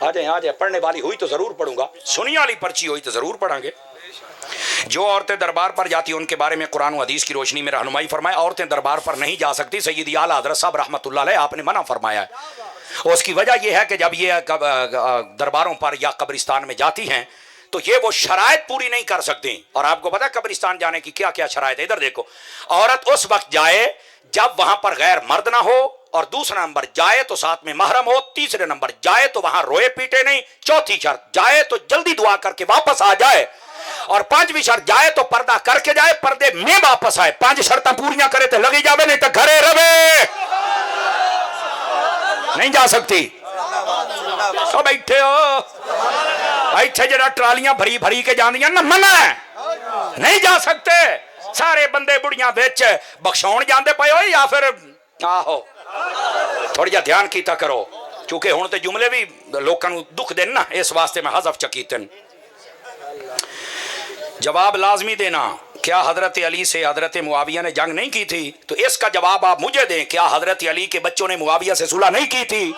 آ جائیں پڑھنے والی ہوئی تو ضرور پڑھوں گا, سنی والی پرچی ہوئی تو ضرور پڑھیں گے. جو عورتیں دربار پر جاتی ہیں ان کے بارے میں قرآن و حدیث کی روشنی میں رہنمائی فرمائے. عورتیں دربار پر نہیں جا سکتی, سیدی اعلیٰ حضرت صاحب رحمۃ اللہ علیہ آپ نے منع فرمایا ہے. اس کی وجہ یہ ہے کہ جب یہ درباروں پر یا قبرستان میں جاتی ہیں تو یہ وہ شرائط پوری نہیں کر سکتی. اور آپ کو پتا ہے قبرستان جانے کی کیا کیا شرائط ہے؟ ادھر دیکھو, عورت اس وقت جائے جب وہاں پر غیر مرد نہ ہو, اور دوسرا نمبر جائے تو ساتھ میں محرم ہو, تیسرے نمبر جائے تو وہاں روئے پیٹے نہیں, چوتھی شرط جائے تو جلدی دعا کر کے واپس آ جائے, اور پانچویں شرط جائے تو پردہ کر کے جائے, پردے میں واپس آئے. 5 شرطیں پوریاں کرے تو لگی جاوے, نہیں تو گھرے رہے. نہیں جا سکتی. سب بیٹھے ہو ایتھے جڑا ٹرالیاں بھری بھری کے جاندیاں نہ منع ہے, نہیں جا سکتے. سارے بندے بڑیاں وچ بخشاؤن جاندے پئے ہو یا پھر آہو تھوڑی جا دھیان کیتا کرو, چونکہ ہن تے جملے بھی لوکاں نوں دکھ دین نا, اس واسطے میں حذف چکیتن. جواب لازمی دینا. کیا حضرت علی سے حضرت معاویہ نے جنگ نہیں کی تھی؟ تو اس کا جواب آپ مجھے دیں, کیا حضرت علی کے بچوں نے معاویہ سے صلح نہیں کی تھی؟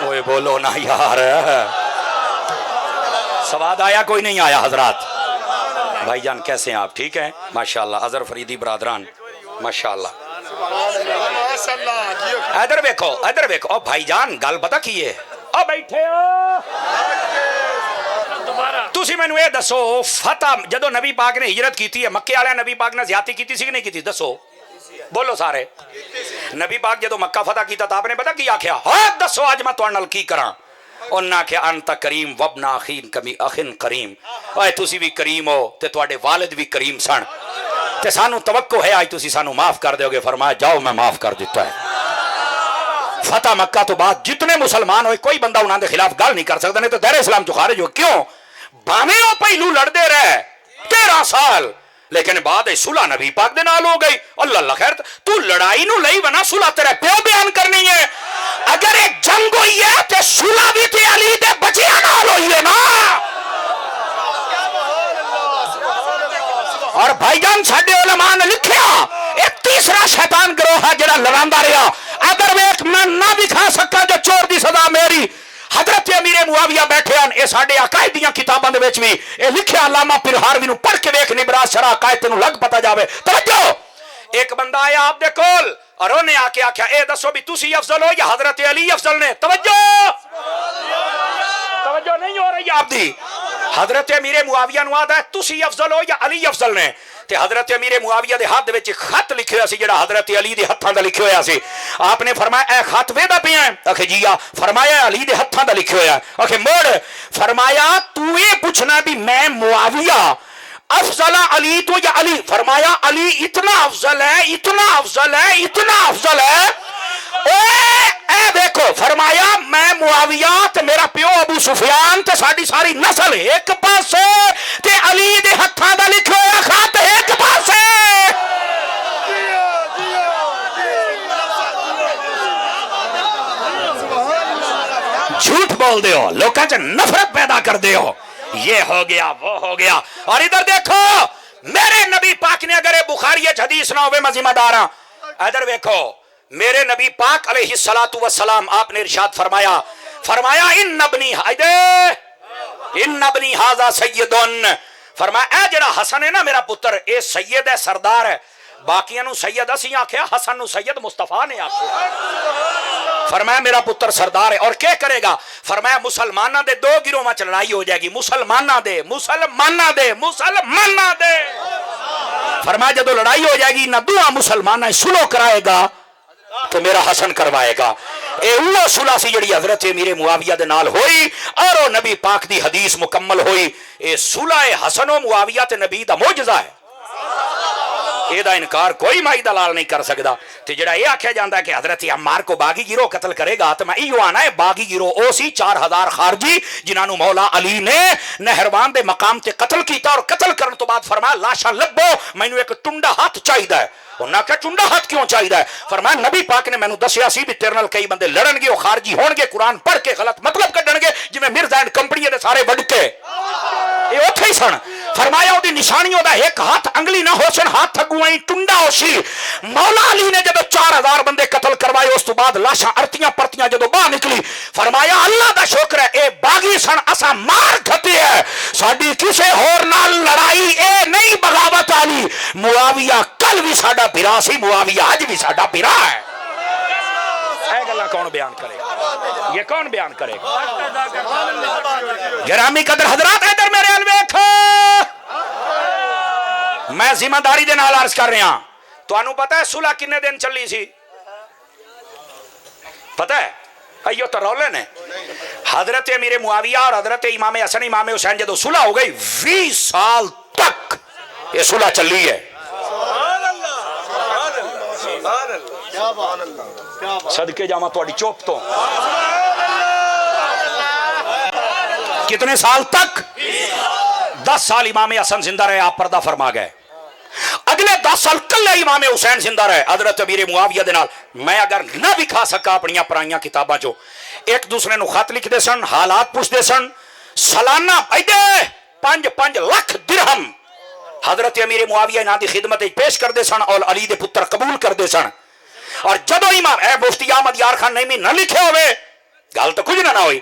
اوے بولو نا یار, سواد آیا کوئی نہیں آیا؟ حضرات بھائی جان کیسے ہیں آپ؟ ٹھیک ہیں ماشاءاللہ. اظہر فریدی برادران ماشاءاللہ. ادھر دیکھو ادھر دیکھو. او بھائی جان گل پتہ کی ہے؟ او بیٹھے ہو تسی مینوں اے دسو, فتح جدو نبی پاک نے ہجرت کیتی ہے مکے والے نبی پاک نے زیادتی کیتی سی کہ نہیں کیتی؟ دسو بولو سارے. نبی پاک جدو مکہ فتح کیتا تا آپ نے پتہ کی آکھیا؟ ہاں دسو اج میں تواڈے نال کی کراں. انہاں کہ انت کریم وابن اخین کمی اخن کریم. اے تسی بھی کریم ہو تے تواڈے والد بھی کریم سن, تے سانو توقع ہے اج تسی سانو معاف کر دیو گے. فرمایا جاؤ میں معاف کر دیتا ہے. فتح مکہ تو بعد جتنے مسلمان ہوئے کوئی بندہ انہاں دے خلاف گل نہیں کر سکدا, نہیں تو دائرہ اسلام چ خارج ہو. کیوں؟ باویں او پہلو لڑدے رہے 13 سال, لیکن بعد صلح نبی پاک دے نال ہو گئی. اللہ اللہ خیر, تو لڑائی نو لئی ونا صلح تیرے پیو بیان کرنی ہے. اگر ایک جنگ ہوئی ہے تے صلح بھی تے علی دے بچیاں نال ہوئی ہے نا. اور بھائی جان ساڈے علماء نے لکھیا ایک تیسرا شیطان گروہ ہے جڑا لڑاندا رہیا. اگر میں ایک میں نہ دکھا سکا جو چور دی سزا میری, حضرت امیر معاویہ بیٹھے ہیں, اے ساڈے عقائد دیاں کتاباں دے وچ وی اے لکھیا. علامہ پرہاروی نو پڑھ کے ویکھ نبراس شرح عقائد تینوں لگ پتہ جاوے. توجہ, ایک بندہ آیا آپ دے کول اور انہیں آ کے آکھیا اے دسو بھی تسی افضل ہو یا حضرت علی افضل نے؟ توجہ توجہ نہیں ہو رہی آپ دی. حضرت امیر معاویہ نو آدا ہے تسی افضل ہو یا علی افضل نے؟ تے حضرت امیر معاویہ دے ہاتھ وچ خط لکھیا ہویا سی جڑا حضرت علی دے ہتھاں دا لکھیا ہویا سی. آپ نے فرمایا اے خط ویدا پیا ہے؟ آکھے جی آ. فرمایا علی دے ہتھاں دا لکھیا ہویا ہے. آکھے موڑ. فرمایا تو یہ پوچھنا بھی میں معاویہ افضل علی تو یا علی؟ فرمایا علی اتنا افضل ہے اتنا افضل ہے اتنا افضل ہے. اے دیکھو, فرمایا میں معاویہ تے میرا پیو ابو سفیان تے ساڈی ساری نسل ایک پاسے تے علی دے ہتھاں دا لکھیا ہویا خط ایک پاسے. جھوٹ بول دے ہو, لوکاں چ نفرت پیدا کر دے ہو, یہ ہو گیا وہ ہو گیا. اور ادھر دیکھو میرے نبی پاک نے, اگر بخاری حدیث نہ ہوئے میں ذمہ دار ہاں. ادھر دیکھو میرے نبی پاک علیہ الصلوۃ والسلام آپ نے ارشاد فرمایا, فرمایا ان ابنی ھذا سید. فرمایا اے جڑا حسن ہے نا میرا پتر, اے سید ہے سردار ہے. باقیاں نو سید اسی آکھیا, حسن نو سید مصطفیٰ نے آکھیا. فرمایا میرا پتر سردار ہے. اور کیا کرے گا؟ فرمایا مسلمانہ دے 2 گروہ میں لڑائی ہو جائے گی, مسلمانہ دے مسلمانہ دے مسلمانہ دے. فرمایا جدو لڑائی ہو جائے گی نہ دعا مسلمانہ صلح کرائے گا تو میرا حسن کروائے گا. اے وہ صلح سی جڑی حضرت امیر معاویہ دے نال ہوئی اور وہ نبی پاک دی حدیث مکمل ہوئی. اے صلح حسن و معاویہ تے نبی دا معجزہ ہے, اے دا انکار کوئی مائی دلال نہیں کر سکدا. تے جڑا یہ آکھیا جاندا ہے کہ حضرت عمار کو باغی گروہ قتل کرے گا, تو میں ایو آنا ہے باغی گروہ او سی 4000 خارجی جنہاں نو مولا علی نے نہروان دے مقام تے قتل کیتا. اور قتل کرن تو بعد فرمایا لاشاں لبو مینوں ایک ٹنڈا ہاتھ چاہیدا ہے. انہاں کہ ٹنڈا ہاتھ کیوں چاہیدا ہے؟ فرمایا نبی پاک نے مینوں دسیا سی بھی تیرے نال کئی بندے لڑن گے, او خارجی ہون گے, قرآن پڑھ کے غلط مطلب کڈن گے, جویں مرزا اینڈ کمپنی دے سارے وڈ کے اے اوتھے ہی سن. فرمایا وہ نشانیوں دا ایک ہاتھ انگلی نہ ہو سن ہاتھ اگوائیں ٹنڈا ہو سی مولا علی نے جب 4000 بندے قتل کروائے اس تو بعد لاشاں ارتیاں پرتیاں جدو باہر نکلی فرمایا اللہ دا شکر ہے اے باغی سن اسا مار کھتے ہے ساڈی کسے ہور نال لڑائی اے نہیں بغاوت علی معاویہ کل بھی ساڈا بھرا سی معاویہ اج بھی ساڈا بھرا ہے اے گلاں کون بیان کرے یہ کون بیان کرے گرامی قدر حضرات ادھر میرے ال ویکھو میں ذمہ داری دے نال عرض کر رہا تانوں پتہ ہے صلح کنے دن چلی سی پتہ ہے ایو تو رولے نے حضرت امیر معاویہ اور حضرت امام حسن امام حسین جدو صلح ہو گئی 20 سال تک یہ صلح چلی ہے صدقے جاواں تہاڈی چوپ تو کتنے سال تک 10 سال امام حسن زندہ رہے آپ پردہ فرما گئے اگلے 10 سال کلے امام حسین زندہ رہے حضرت امیر معاویہ دے نال میں اگر نہ بھی کھا سکا اپنی پرائیاں کتاباں جو ایک دوسرے نو خط لکھ دے سن حالات پوچھ دے سن سالانہ ایڈے 5 لاکھ درہم حضرت امیر معاویہ انہاں دی خدمت پیش کر دے سن اور علی دے پتر قبول کر دے سن اور جدو امام اے مفتی احمد یار خان نعیمی نہ لکھے ہوئے گل تو کچھ نہ ہوئی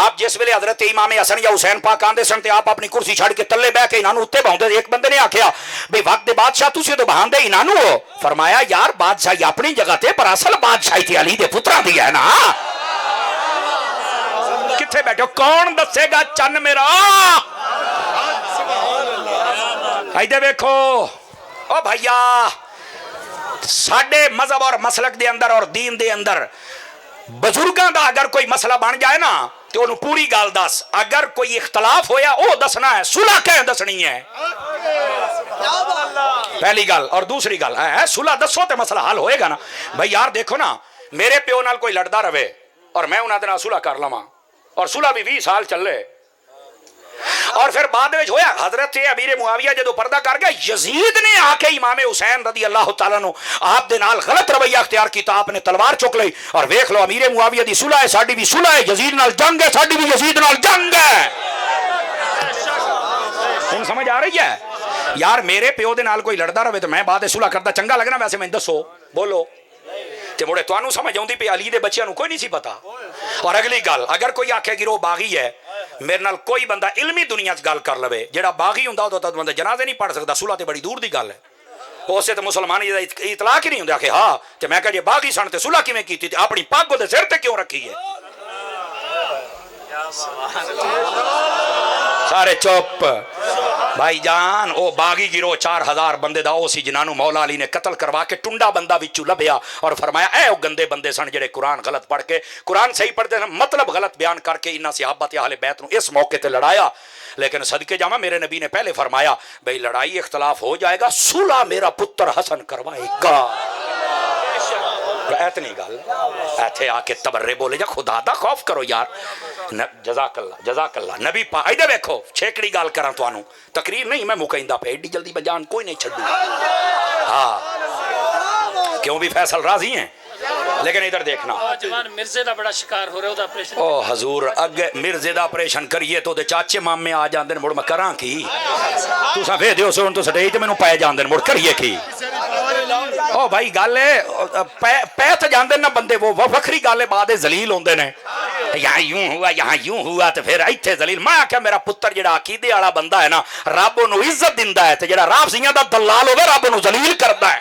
آپ جس ویلے حضرت امام حسن یا حسین پاک آندے سن تے آپ اپنی کرسی چھڑ کے تلے بیٹھ کے انہاں نوں اُتے بہاندے ایک بندے نے آکھیا بھئی وقت دے بادشاہ تسی تے بہاندے انہاں نوں ہو فرمایا یار بادشاہی اپنی جگہ تے پر اصل بادشاہی تے علی دے پتراں دی ہے نا کتھے بیٹھو کون دسے گا چن میرا ایدے ویکھو او بھائیا ساڈے مذہب اور مسلک دے اندر اور دین دے اندر بزرگاں دا اگر کوئی مسئلہ بن جائے نا تو انہوں پوری گال دس اگر کوئی اختلاف ہویا او دسنا ہے صلح کہیں دسنی ہے پہلی گال اور دوسری گال ہے صلح دسو تے مسئلہ حل ہوئے گا نا بھائی یار دیکھو نا میرے پیو نال کوئی لڑدا رہے اور میں انہاں دے نال صلح کر لواں اور صلح بھی 20 سال چلے اور پھر بعد میں ہویا حضرت امیر معاویہ جدو پردہ کر گیا یزید نے آ کے امام حسین رضی اللہ تعالیٰ نو آپ دے نال غلط رویہ اختیار کیتا آپ نے تلوار چک لئی اور ویکھ لو امیر معاویہ دی صلح ہے ساڈی بھی صلح ہے یزید نال جنگ ہے ساڈی بھی یزید نال جنگ ہے ہن سمجھ آ رہی ہے یار میرے پیو دے نال کوئی لڑدا رہے تو میں بعد صلح کردا چنگا لگنا ویسے میں دسو بولو تے مڑے تانوں سمجھ اوندی پئی علی دے بچیاں نو کوئی نہیں سی پتا اور اگلی گل اگر کوئی آکھے گرو باغی ہے میرے نال کوئی بندہ علمی دنیا چ گل کر لوے جڑا باغی ہوندا او تو بندہ جنازے نہیں پڑھ سکدا صلح تے بڑی دور دی گل ہے اسے تے مسلمان اطلاق ہی نہیں ہوندا کہ ہاں تے میں کہ جے باغی سن تے صلح کیویں کیتی تے اپنی پگ دے سر تے کیوں رکھی ہے سارے چپ بھائی جان او باغی گرو 4000 بندے دا او سی جنہاں مولا علی نے قتل کروا کے ٹنڈا بندہ وچوں لبیا اور فرمایا اے او گندے بندے سن جڑے قرآن غلط پڑھ کے قرآن صحیح پڑھتے ہیں مطلب غلط بیان کر کے انہاں صحابہ تے اہل بیت نو اس موقع تے لڑایا لیکن صدقے جاواں میرے نبی نے پہلے فرمایا بھئی لڑائی اختلاف ہو جائے گا صلح میرا پتر حسن کروائے گا اتنی گل ایتھے آ کے تبرے بولے جا خدا دا خوف کرو یار جزاک اللہ نبی پا ایدے ویکھو چھیکڑی گال کراں تانوں تقریر نہیں میں مکیندا پہ ایڈی جلدی بجان کوئی نہیں چھڈو ہاں کیوں بھی فیصل راضی ہیں لیکن ادھر دیکھنا جوان مرزے دا بڑا شکار ہو رہا ہے آپریشن او حضور اگے مرزے دا آپریشن کریے تو دے چاچے مامے آ جاندے مڑ میں کراں کی تساں وے دیو سن تو سٹیج تے مینوں پے جاندے مڑ کریے کی او بھائی گل ہے پے تے جاندے نا بندے وہ وکھری گل ہے بعد ذلیل ہوندے نے یہاں یوں ہوا تو پھر ایتھے ذلیل میں آکھیا میرا پتر جڑا عقیدے والا بندہ ہے نا رب نو عزت دیندا ہے تے جڑا رافضیاں دا دلال ہوے رب نو ذلیل کردا ہے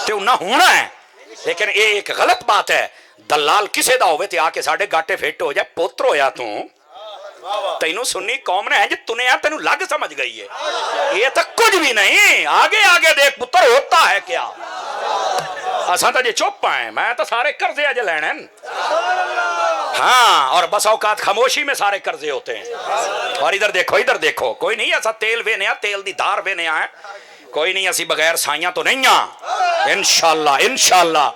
تے انہاں ہونا ہے لیکن یہ ایک غلط بات ہے دلال کسے دا ہوئے تے آ کے ساڑھے گاٹے فٹ ہو جائے پوتر ہویا تو تینوں سنی قوم نے ہے جو تُنے آ تینوں لگ سمجھ گئی ہے یہ تک کچھ بھی نہیں آگے دیکھ پتر ہوتا ہے کیا اساں تا جے چپ آئیں میں تو سارے قرضے اج لینے ہاں اور بس اوقات خاموشی میں سارے قرضے ہوتے ہیں اور ادھر دیکھو کوئی نہیں ایسا تیل وینے آ تیل دی دھار وینے آئے کوئی نہیں اسی بغیر سائیاں تو نہیں ہاں انشاءاللہ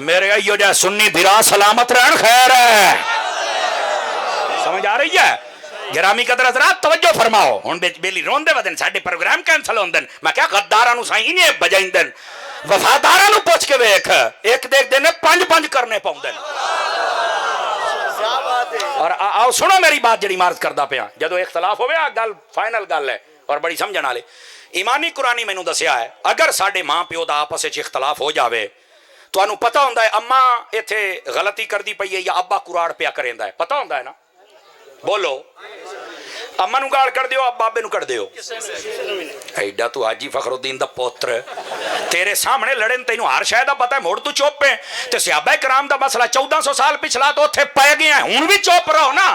میرے ایو جائے سنی بھرا سلامت رہن خیر ہے سمجھ آ رہی ہے گرامی قدر حضرات توجہ فرماؤ ہن بیلی روندے ودن ساڈے پروگرام کینسل ہوندن میں کیا غداراں نو سائیں نہیں بجائندن وفاداراں نو پوچھ کے ویکھ ایک دیکھ دینے 5 کرنے پاؤندن اور آؤ سنو میری بات جڑی مارز کردا پیا جدو اختلاف ہوئے گل فائنل گل ہے اور بڑی سمجھن والے ایمانی قرآنی مینوں دسیا ہے اگر ساڈے ماں پیو دا آپس وچ اختلاف ہو جاوے تانوں پتہ ہوندا ہے اماں ایتھے غلطی کردی پئی ہے یا ابا کراڑ پیا کریندا ہے پتہ ہوندا ہے نا بولو اما نو گال کر دیو اب بابے نو کر دیو ایڈا تو حاجی فخر الدین دا پوتر تیرے سامنے لڑن تینوں ہر شے دا پتہ ہے مڑ تو چپ ہے تے صحابہ کرام دا مسئلہ 1400 سال پچھلا تو اوتھے پے گئے ہیں ہن بھی چپ رہو نا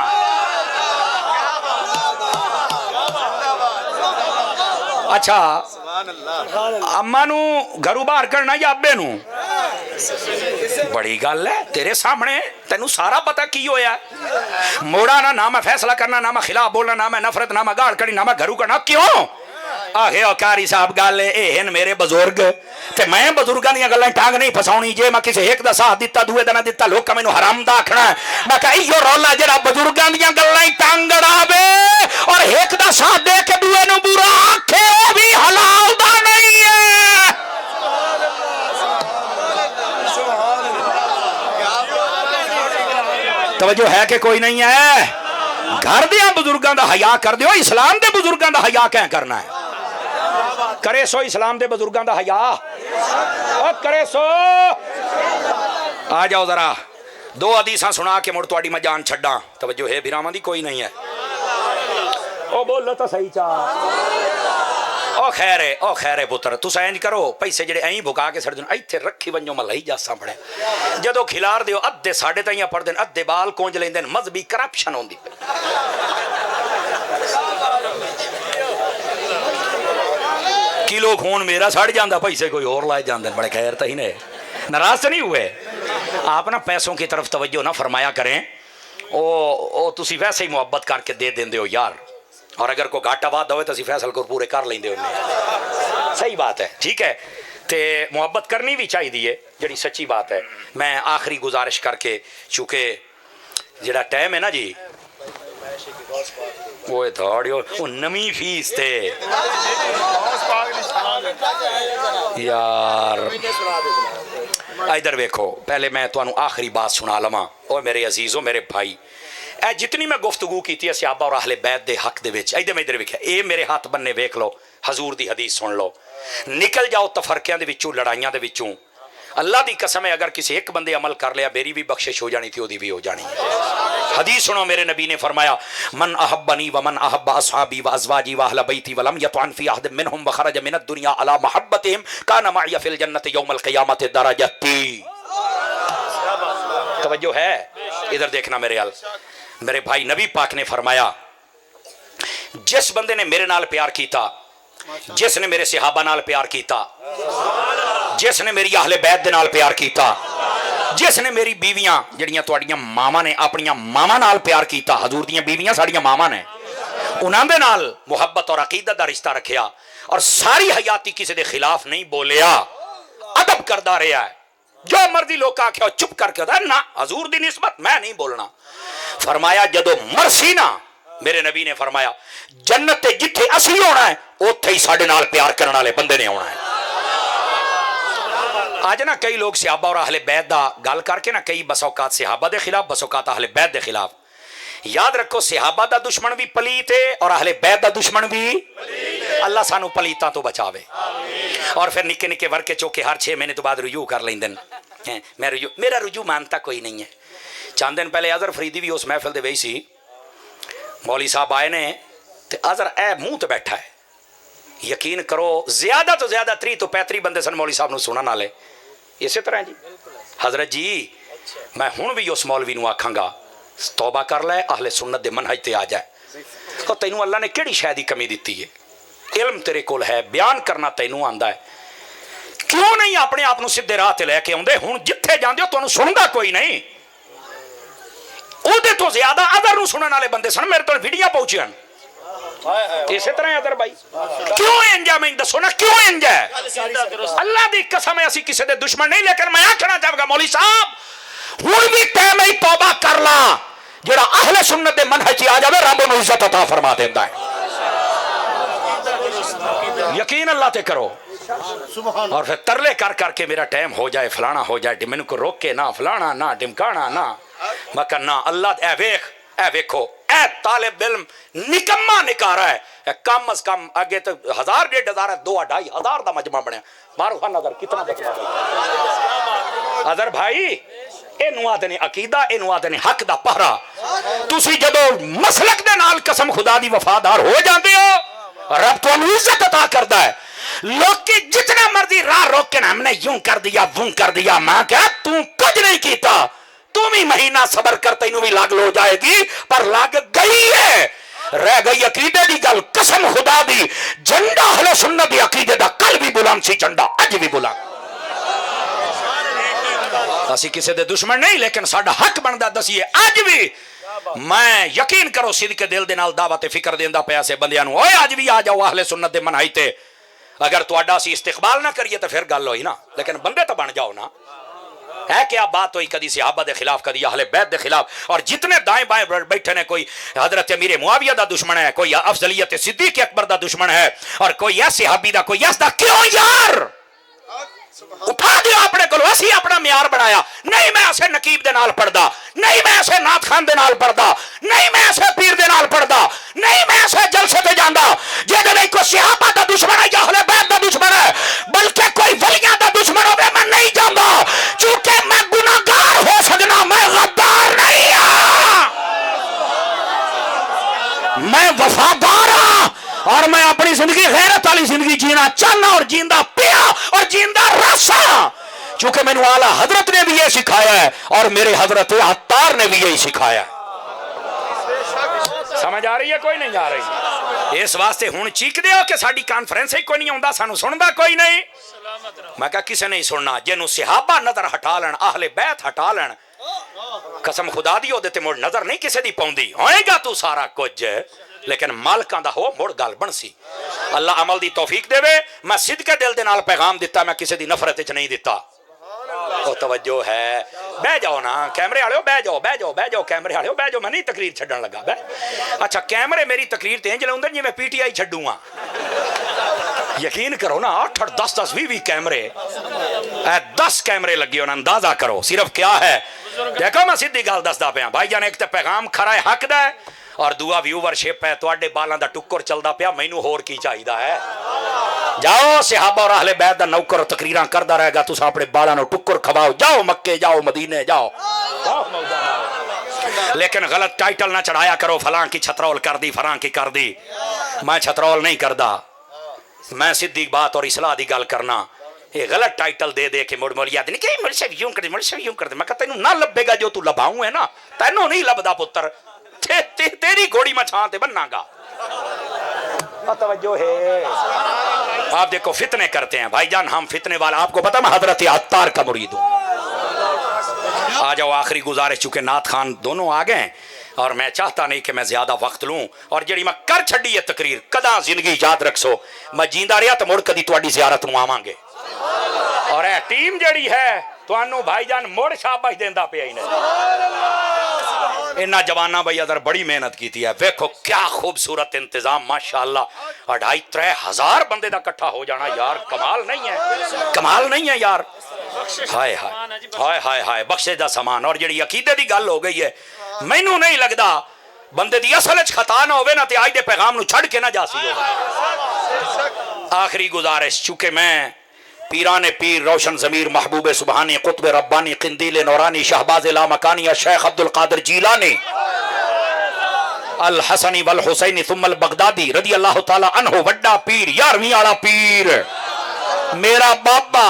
اچھا اما نو گھروں باہر کرنا یا ابے نو بڑی گل ہے تیرے سامنے تینوں سارا پتہ کی ہویا ہے موڑا نہ میں فیصلہ کرنا نہ میں خلاف بولنا نہ میں نفرت نہ میں گاڑ کڑی نہ میں گھروں کرنا کیوں آہے او کاری صاحب گل اے ہن میرے بزرگ تے میں بزرگاں دیاں گلاں ٹانگ نہیں پھساونی جے میں کسے ایک دا ساتھ دتا دوے دا نہ دتا لوکاں مینوں حرام دا آکھنا میں کہ ایو رولا جڑا بزرگاں دیاں گلاں ٹانگ اڑاوے اور ایک دا ساتھ دے کے دوے نوں برا آکھے او بھی حلال دا نہیں ہے توجہ ہے کہ کوئی نہیں ہے گھر دیاں بزرگاں دا حیا کر دیو اسلام دے بزرگاں دا حیا کہیں کرنا ہے کرے سو اسلام دے بزرگاں دا حیا او کرے سو آ جاؤ ذرا دو حدیثاں سنا کے مڑ تواڈی میں جان چھڈاں توجہ ہے بھراواں دی کوئی نہیں ہے او بولو تو صحیح او خیر ہے پتر تساں انج کرو پیسے جڑے ایਂ بھکا کے سڑ دین ایتھے رکھی ونجو میں لئی جاساں پڑے جدو کھلار دیو ادھے ساڈے تائیں پڑ دین ادھے بال کونج لیندن مذہبی کرپشن ہوندی پئی کلو خون میرا سڑ جاندا پیسے کوئی اور لائے جاندے بڑے خیر تھی نے ناراض تو نہیں ہوئے آپ نا پیسوں کی طرف توجہ نہ فرمایا کریں او تسی ویسے ہی محبت کر کے دے دیندے ہو یار اور اگر کوئی گھاٹا وعدہ ہوئے تو اسی فیصل کو پورے کر لیندے ہونے صحیح بات ہے ٹھیک ہے تے محبت کرنی بھی چاہیے دیئے جڑی سچی بات ہے میں آخری گزارش کر کے چونکہ جڑا ٹائم ہے نا جی وہ دھاڑیو وہ نمی فیس تے یار ادھر ویکھو پہلے میں تو آخری بات سنا لواں او میرے عزیزو میرے بھائی اے جتنی میں گفتگو کیتی ہے صحابہ اور اہل بیت دے حق دے وچ ادھر ویکھیا اے میرے ہاتھ بننے ویکھ لو حضور دی حدیث سن لو نکل جاؤ تفرقیاں دے وچوں لڑائیاں دے وچوں اللہ دی قسم ہے اگر کسی ایک بندے عمل کر لیا میری بھی بخشش ہو جانی تھی او دی بھی ہو جانی حدیث سنو میرے نبی نے فرمایا من احبنی ومن احب اصحابی وازواجی واہل بیتی ولم یطعن فی احد منهم وخرج من الدنیا علی محبتهم کان معی فی الجنت یوم القیامت درجتی توجہ ہے ادھر دیکھنا میرے حال میرے بھائی نبی پاک نے فرمایا جس بندے نے میرے نال پیار کیتا جس نے میرے صحابہ نال پیار کیتا جس نے میری اہل بیت دے نال پیار کیتا جس نے میری بیویاں جڑیاں تواڈیاں ماما نے اپنیاں ماما نال پیار کیتا حضور دیاں بیویاں ساڈیاں ماما نے انہاں دے نال محبت اور عقیدت دا رشتہ رکھیا اور ساری حیاتی کسی دے خلاف نہیں بولیا ادب کردا رہیا ہے جو مرضی لوگ آکھیا چپ کر کے ہوتا ہے نا حضور دی نسبت میں نہیں بولنا فرمایا جدو مرسی نا میرے نبی نے فرمایا جنت تے جتھے اسی ہونا ہے اوتھے ہی ساڈے نال پیار کرنے والے بندے نے ہونا ہے آج نا کئی لوگ صحابہ اور اہل بیت دا گل کر کے نا کئی بس اوقات صحابہ دے خلاف بس اوقات اہل بیت دے خلاف یاد رکھو صحابہ دا دشمن بھی پلیت ہے اور اہل بیت دا دشمن بھی اللہ سانو پلیتاں تو بچاوے اور پھر نکے نکے ورکے چوکے ہر 6 مہینے تو بعد رجوع کر لیندن میرا رجوع مانتا کوئی نہیں ہے چند دن پہلے اظہر فریدی بھی اس محفل دے وہی سی مولوی صاحب آئے نے تے اظہر اے منہ تے بیٹھا ہے یقین کرو زیادہ تو زیادہ 30 تو 35 بندے سن مولوی صاحب نو سنن والے اسی طرح جی حضرت جی میں ہن بھی اس مولوی نو آکھاں گا توبہ کر لے اہل سنت دے منہج تے آ جائے تو تینوں اللہ نے کیڑی شے دی کمی دتی ہے علم تیرے کول ہے بیان کرنا تینوں آندا ہے کیوں نہیں اپنے آپ نو سیدھے راہ تے لے کے اوندے ہن جتھے جاندے ہو تانوں سندا کوئی نہیں او دے تو زیادہ ادھر نو سنن والے بندے سن میرے تو ویڈیو پہنچیاں اسی طرح ادھر بھائی کیوں انجا میں دسو نا کیوں انجا اللہ دی قسم ہے اسی کسی دے دشمن نہیں لیکن میں آکھنا چاہوں گا مولوی صاحب ہن بھی ٹائم ہی توبہ کر لا جڑا اہل سنت دے منہج آ جاوے رب انہوں عزت عطا فرما دیندا ہے یقین اللہ تے کرو اور پھر ترلے کر کر کے میرا ٹائم ہو جائے فلانا ہو جائے مینوں کو روک کے نہ فلانا نہ ڈمکانا نہ مکہ نہ اللہ اے ویکھ اے ویکھو اے طالب علم نکما نکارا ہے، کم از کم اگے تو 1000 1500 ہے، 2-2500 دا مجمع بنیا. مارو خان نظر کتنا مجمع بنیا اظہر بھائی. اینو آدھے نے عقیدہ، اینو آدھے نے حق دا پہرا. تسی جدو مسلک دے نال قسم خدا دی وفادار ہو جاندے ہو، رب تو عزت عطا کردا ہے. لوگ کی جتنا مرضی راہ روک کے نا ہم نے یوں کر دیا وہ کر دیا، ماں کہا تو کچھ نہیں کیتا، تم ہی مہینہ صبر کر تینوں بھی لاگ لو جائے گی، پر لاگ گئی ہے. رہ گئی عقیدے دی گل، قسم خدا دی جھنڈا اہل سنت دی عقیدے دا کل بھی بلند سی، جھنڈا اج بھی بلند. اسی کسی دے دشمن نہیں، لیکن ساڈا حق بندا دسیے اج بھی. میں یقین کرو صدق دل دے نال دعوت فکر دیندا پیا سے بندیاں نو، اوے اج بھی آ جاؤ اہل سنت دے منہج تے. اگر تہاڈا اسی استقبال نہ کریے تو پھر گل ہوئی نا، لیکن بندے تو بن جاؤ نا. ہے کیا بات ہوئی کدی صحابہ دے خلاف، کدی اہل بیت دے خلاف، اور جتنے دائیں بائیں بیٹھے نے، کوئی حضرت امیر معاویہ دا دشمن ہے، کوئی افضلیت صدیق اکبر دا دشمن ہے، اور کوئی ایس صحابی دا، کوئی ایس دا. کیوں یار اٹھا دیا اپنے کو، اسی اپنا معیار بنایا. نہیں میں ایسے نقیب دے نال پڑھدا، نہیں میں ایسے نعت خان دے نال پڑھدا، نہیں میں ایسے پیر دے نال پڑھدا، نہیں میں ایسے جلسے تے جاندا جے دے نہیں کوئی صحابہ دا دشمن ہے یا اہل بیت دا دشمن ہے، بلکہ کوئی ولیاں دا دشمن ہوے میں نہیں جاندا. چونکہ میں گناہگار ہو سکنا، میں غدار نہیں ہاں، میں وفادار ہاں، اور میں اپنی زندگی غیرت والی زندگی جینا چاہنا، اور جیندہ پیا اور جیندہ رسا. چونکہ میں نے اعلیٰ حضرت نے بھی یہ سکھایا ہے، اور میرے حضرت عطار نے بھی یہی سکھایا ہے. سمجھ آ رہی ہے کوئی نہیں آ رہی؟ اس واسطے ہوں چیک دے ہو کہ ساڈی کانفرنس ہی کوئی نہیں آندا، سانو سندا کوئی نہیں. میں کہا کسے نہیں سننا، جنوں صحابہ نظر ہٹا لین، اہل بیت ہٹا لین، قسم خدا دی تے مڑ نظر نہیں کسے دی پوندی. ہوئے گا تو سارا کچھ، لیکن مالکاں دا ہو مڑ گل بن سی. اللہ عمل دی توفیق دے وے. میں صدقے دل دے نال پیغام دیتا، میں کسے دی نفرت وچ نہیں دیتا. او توجہ ہے. بہ جاؤ نا کیمرے والے، بہ جاؤ بہ جاؤ بہ جاؤ کیمرے والے، بہ جاؤ. میں نہیں تقریر چھڈن لگا. اچھا کیمرے میری تقریر تے انج لاؤندے جی میں پی ٹی آئی چھڈوں ہاں. یقین کرو نا 8 10 10 20 کیمرے، 10 کیمرے لگے ہونا، اندازہ کرو صرف کیا ہے. دیکھو میں سیدھی گل دسدا پیا بھائی جان، ایک تے پیغام کھرا ہے حق دا ہے، اور دعا ویورشپ ہے. تواڈے بالاں دا ٹکر چلدا پیا، مینوں ہور کی چاہیدا ہے. جاؤ صحابہ اور اہل بیت دا نوکر تقریراں کردا رہے گا، تساں اپنے بالاں نو ٹکر کھواؤ. جاؤ مکے، جاؤ مدینے، جاؤ. لیکن غلط ٹائٹل نہ چڑھایا کرو، فلاں کی چھترول کر دی، فلاں کی کر دی. میں چھترول نہیں کردا، میں سیدھی بات اور اصلاح دی گل کرنا. یہ غلط ٹائٹل دے دے کے مڑ مڑ یاد نہیں کہ ملشے یوں کر دے، ملشے یوں کر دے. میں کہتا تینوں نہ لبے گا جو تو لباؤں ہے نا، تینوں نہیں لبدا پتر، تیری گھوڑی میں چھان تے بننا گا. توجہ ہے. آپ دیکھو فتنے کرتے ہیں بھائی جان، ہم فتنے والا. آپ کو پتا میں حضرت عطار کا مرید ہوں. آ جاؤ آخری گزارش، چونکہ نعت خان دونوں آ گئے، اور میں چاہتا نہیں کہ میں زیادہ وقت لوں. اور جڑی میں کر چھڈی ہے تقریر، کدا زندگی یاد رکھسو میں جیندا رہیا تو مڑ کدی تواڈی زیارت نو آواں گے. اور اے ٹیم جڑی ہے تانوں بھائی جان مڑ شاباش دیندا پیا ہی نہیں. انہاں جواناں بھائی ادھر بڑی محنت کیتی ہے. ویکھو کیا خوبصورت انتظام ماشاءاللہ. 2,500-3,000 بندے دا اکٹھا ہو جانا یار کمال نہیں ہے؟ کمال نہیں ہے یار؟ ہائے ہائے ہائے ہائے ہائے بخشش دا سامان. اور جڑی عقیدے دی گل ہو گئی ہے، مینوں نہیں لگدا بندے دی اصل وچ خطا نہ ہوے نا تے اج دے پیغام نو چھڈ کے نہ جا سی. آخری گزارش، چونکہ میں پیران پیر، روشن ضمیر، محبوب سبحانی، قطب ربانی، قندیل نورانی، شہباز لامکانی، شیخ عبد القادر جیلانی الحسنی والحسینی ثم البغدادی رضی اللہ تعالی عنہ، وڈا پیر، 11ویں والا پیر، میرا بابا.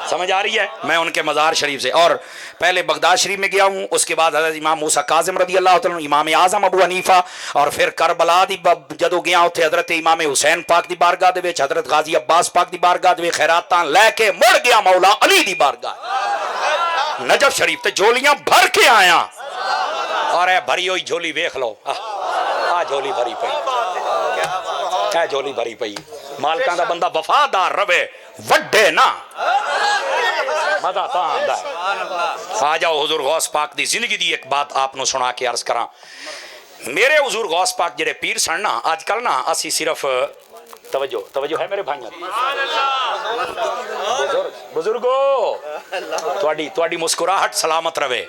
سمجھ آ رہی ہے؟ میں ان کے مزار شریف سے، اور پہلے بغداد شریف میں گیا ہوں، اس کے بعد حضرت امام موسیٰ کاظم رضی اللہ تعالیٰ عنہ، امام اعظم ابو حنیفہ، اور پھر کربلا دی جدو گیا اتھے حضرت امام حسین پاک دی بارگاہ دے وچ، حضرت غازی عباس پاک دی بارگاہ دے وچ خیراتاں لے کے مڑ گیا مولا علی دی بارگاہ نجف شریف تے جھولیاں بھر کے آیا. اور اے بھری ہوئی جھولی ویکھ لو، آ جھولی بھری پئی، اے جھولی بھری پئی. مالکاں دا بندہ وفادار رہے، وڈے نا مزہ تا آندا ہے. آ جاؤ حضور غوث پاک دی زندگی دی ایک بات آپ نو سنا کے عرض کراں. میرے حضور غوث پاک جڑے پیر سن نا، اج کل نا اسی صرف توجہ ہے میرے بھائیوں، بزرگو تواڈی مسکراہٹ سلامت رہے.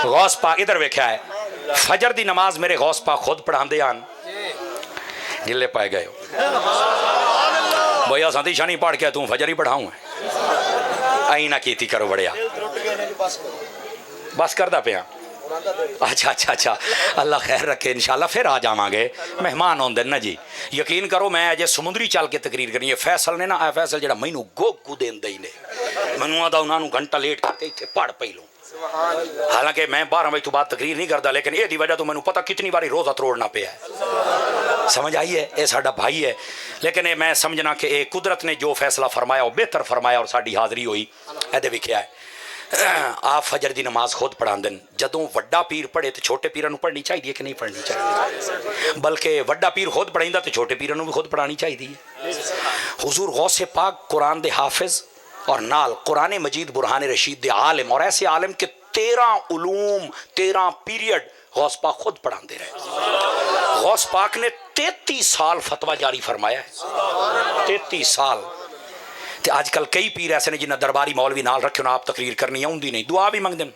غوث پاک ادھر ویکھیا ہے فجر دی نماز میرے غوث پاک خود پڑھاندے آن گلے پائے گئے بھیا ساتھی شانی پڑھ کے تم فجر ہی پڑھاؤں آئی نہ کیتی کرو بڑیا بس کردہ پیا. اچھا اللہ خیر رکھے انشاءاللہ پھر آ جاواں گے مہمان ہوندے نا جی. یقین کرو میں اجے سمندری چل کے تقریر کرنی ہے. فیصل نے نا فیصل جڑا مینوں گو دیندا ہی نے مینوں آدا انہاں نوں گھنٹہ لیٹ کر کے ایتھے پڑھ پئی لوں. حالانکہ میں 12 بجے تو بعد تقریر نہیں کرتا لیکن یہ دی وجہ تو مینوں پتہ کتنی باری روزہ توڑنا پیا ہے. سمجھ آئی ہے یہ ساڈا بھائی ہے لیکن یہ میں سمجھنا کہ یہ قدرت نے جو فیصلہ فرمایا وہ بہتر فرمایا اور ساڈی حاضری ہوئی. ایدے وکھیا ہے آپ فجر دی نماز خود پڑھاندے جدوں وڈا پیر پڑھے تو چھوٹے پیراں نوں پڑھنی چاہیے کہ نہیں پڑھنی چاہیے بلکہ وڈا پیر خود پڑھیندا تو چھوٹے پیراں نوں بھی خود پڑھانی چاہیے. حضور غوث پاک قرآن دے حافظ اور نال قرآن مجید برہان رشید دے عالم اور ایسے عالم کے 13 علوم 13 پیریڈ غوث پاک خود پڑھاندے رہے. غوث پاک نے 33 سال فتویٰ جاری فرمایا ہے 33 سال. تے آج کل کئی پیر ایسے نے جنہیں درباری مولوی نال رکھے آپ تقریر کرنی آؤندی نہیں دعا بھی منگ دیں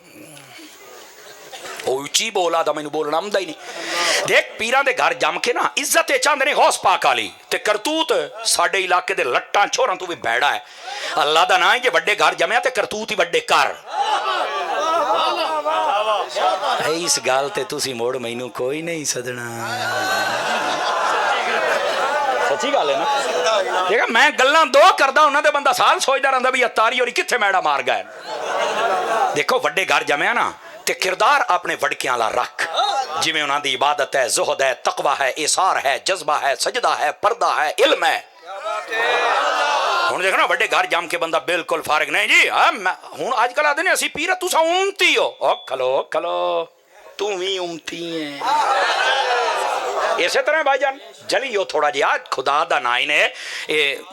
اچھی بولا دا مینوں بولنا آمدا ہی نہیں. دیکھ پیراں دے گھر جم کے نا عزت چاہندے نے غوث پاک والی تے کرتوت ساڈے علاقے دے لٹاں چھوراں تو بھی بیڑا ہے. اللہ دا نام ہے کہ وڈے گھر جمیا تے کرتوت ہی وڈے کر. اس گل تے تسی موڑ مینوں کوئی نہیں سدنا. سچی گل ہے نا دیکھا میں گلاں دو کردا انہاں دے بندہ سال سوچدا رہندا بھی اتاری ہوری کتھے میڑا مار گئے. دیکھو وڈے گھر جمیا نا تے کردار اپنے وڈکیاں لا رکھ جویں انہاں دی عبادت ہے زہد ہے تقوی ہے ایثار ہے جذبہ ہے سجدہ ہے پردہ ہے علم ہے. ہن دیکھو نا وڈے گھر جم کے بندہ بالکل فارغ نہیں جی ہن اج کل آدھے نے اسی پیر تساں امتی ہو او کھلو تو بھی امتی ہے. اسی طرح بھائی جان جلیو تھوڑا جہا خدا دا نائی نے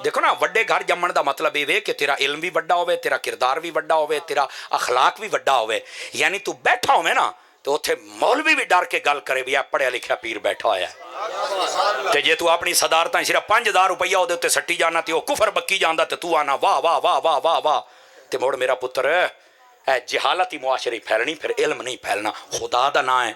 دیکھو نا وڈے گھر جمن دا مطلب یہ کہ تیرا علم بھی وڈا ہوئے تیرا کردار بھی وڈا ہوئے تیرا اخلاق بھی وڈا ہوئے. یعنی تو بیٹھا ہوئے نا تو اتھے مولوی بھی ڈر کے گل کرے بھی آپ پڑھیا لکھیا پیر بیٹھا ہویا ہے. تے جے تو اپنی صدارتاں صرف 5000 روپیہ ہو دے تے سٹی جانا تے وہ کفر بکی جاندا تے تو آنا واہ واہ واہ واہ واہ واہ تے موڑ میرا پتر جہالت ہی معاشرے پھیلنی پھر علم نہیں پھیلنا. خدا دا نام ہے.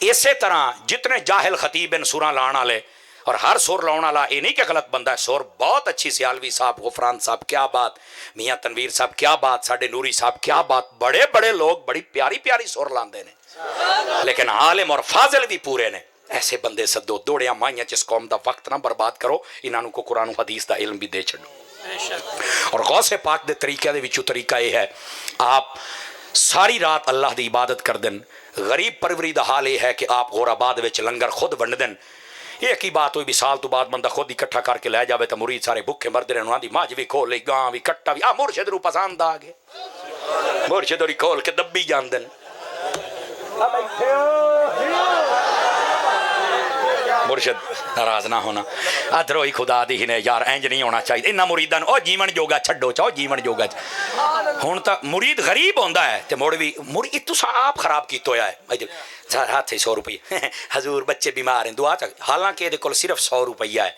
اسی طرح جتنے جاہل خطیب ان سوراں لانا لے اور ہر سور لاؤنا لا یہ نہیں کہ غلط بندہ ہے. سور بہت اچھی سیالوی صاحب غفران صاحب کیا بات میاں تنویر صاحب کیا بات ساڈے نوری صاحب کیا بات بڑے بڑے لوگ بڑی پیاری پیاری سور لاندے نے لیکن عالم اور فاضل بھی پورے نے. ایسے بندے سدو دوڑیاں مائیاں جس قوم دا وقت نہ برباد کرو انہوں کو قرآن و حدیث دا علم بھی دے چھڑو. اور غوث پاک دے طریقے دے وچوں طریقہ یہ ہے آپ ساری رات اللہ دی عبادت کر دن. غریب پروری دا حال یہ ہے کہ آپ غوراباد وچ لنگر خود ونڈ دن. ایک ہی بات ہوئی بھی سال تو بعد بندہ خود اکٹھا کر کے لے جاوے تو مرید سارے بھوکے مرد رہے انہاں دی ماج بھی کھول لئی گاں بھی کٹا بھی مرشد رو پسند آ گئے مرشد ہوری کھول کے دبی جان دن. مرشد ناراض نہ ہونا ادھرو ہی خدا دی ہی نے یار اینج نہیں ہونا چاہیے انہاں مریداں او جیون جوگا چھڈو چاہو جیون جوگا ہن تا مرید غریب ہوندا ہے تے مڑ بھی مرید تساں آپ خراب کیتا ہویا ہے ہاتھ 100 روپیہ حضور بچے بیمار ہیں دعا چا حالانکہ یہ کول صرف 100 روپیہ ہے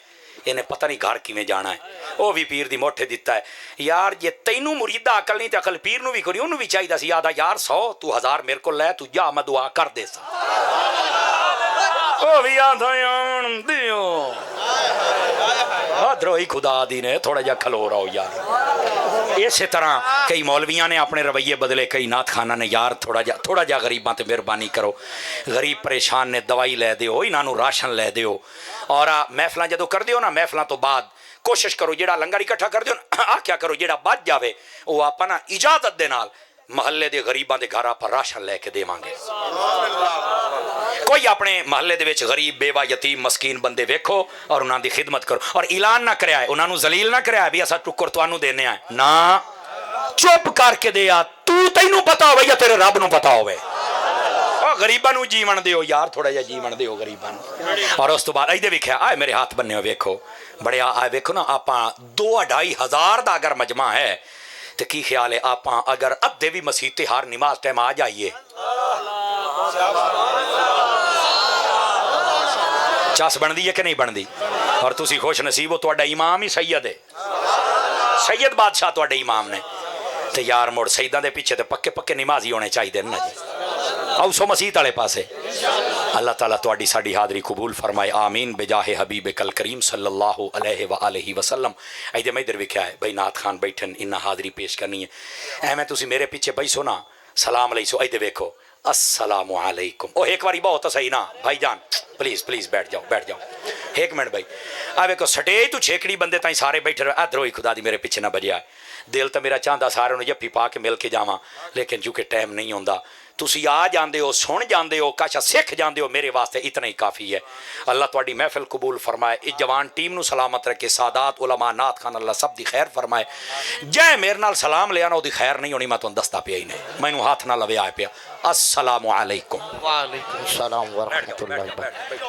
انہیں پتہ نہیں گھر کیویں جانا ہے. وہ بھی پیر دی موٹھے دیتا ہے یار جے تینوں مریدہ عقل نہیں تے عقل پیر نو بھی کوئی انہوں بھی چاہیے سی یاد یار 100 تو 1000 میرے کو لے تو جا میں دعا کر دے سا وہ بھی آدھا آن دیو ادھروہی خدا دی نے تھوڑا جا کھلو رہو یار. اسی طرح کئی مولویاں نے اپنے رویے بدلے کئی نعت خانہ نے یار تھوڑا جا غریباں تے مہربانی کرو غریب پریشان نے دوائی لے دیو انہاں نوں راشن لے دیو. اور محفلاں جدو کر دیو نا محفلاں تو بعد کوشش کرو جیڑا لنگر اکٹھا کر دیو نا کیا کرو جیڑا بچ جاوے وہ آپ نا اجازت دے نال محلے دے غریباں دے گھر آپ راشن لے کے دیواں گے. کوئی اپنے محلے دے وچ غریب بیوہ یتیم مسکین بندے ویکھو اور انہاں دی خدمت کرو اور اعلان نہ کریا ہے انہاں نوں ذلیل نہ کریا ہے بھی اسا ٹکر تانوں دینے آئے نا چپ کر کے دیا تو تینوں پتا ہوے یا تیرے رب نوں پتا ہوے غریباں نوں جیون دیو یار تھوڑا جا جیون دیو غریباں نوں. اور اس تو بعد ایدے ویکھیا آئے میرے ہاتھ بننے ہو ویکھو بڑے آئے ویکھو نا آپاں 2-2.5 ہزار دا اگر مجمع ہے تو کی خیال ہے آپاں اگر ادھے بھی مسیح تے ہر نماز ٹائم آ جائیے چس بندی ہے کہ نہیں بندی؟ اور تسی خوش نصیب ہو تہاڈا امام ہی سید ہے، سید بادشاہ تہاڈے امام نے تے یار مڑ سیداں دے پیچھے تے پکے پکے نمازی ہونے چاہیے نا جی، آؤ سو مسیح والے پاسے۔ اللہ تعالیٰ تہاڈی ساڈی حاضری قبول فرمائے، آمین بجاہ حبیب کل کریم صلی اللہ علیہ وآلہ وسلم۔ ایدے میں ادھر ویکھیا ہے بھائی نعت خان بیٹھن انہاں حاضری پیش کرنی ہے، ایویں تسی میرے پیچھے بھائی سونا سلام علیہ سو، ایدے ویکھو السلام علیکم، او ایک واری بہت صحیح نا بھائی جان، پلیز پلیز بیٹھ جاؤ بیٹھ جاؤ، ایک منٹ بھائی آ ویکھو سٹیج تو چھیکڑی بندے تائیں سارے بیٹھے رہے، ادھر ہوئی خدا دی میرے پیچھے نہ بجیا ہے، دل تو میرا چاہتا سارے نوں جفی پا کے مل کے جاواں، لیکن چونکہ ٹائم نہیں ہوندا، تسی آ جاندے ہو سن جاندے ہو کاشا سکھ جاندے ہو، میرے واسطے اتنا ہی کافی ہے۔ اللہ تہاڈی محفل قبول فرمائے، اس جوان ٹیم نو سلامت رکھے، سادات علماء نعت خان اللہ سب دی خیر فرمائے، جے میرے نال سلام لیا نا او دی خیر نہیں ہونی، میں تانوں دستا پیا ہی نہیں، مینوں ہاتھ نہ لوے آئے پیا۔ السلام علیکم۔ وعلیکم السلام ورحمۃ اللہ وبرکاتہ۔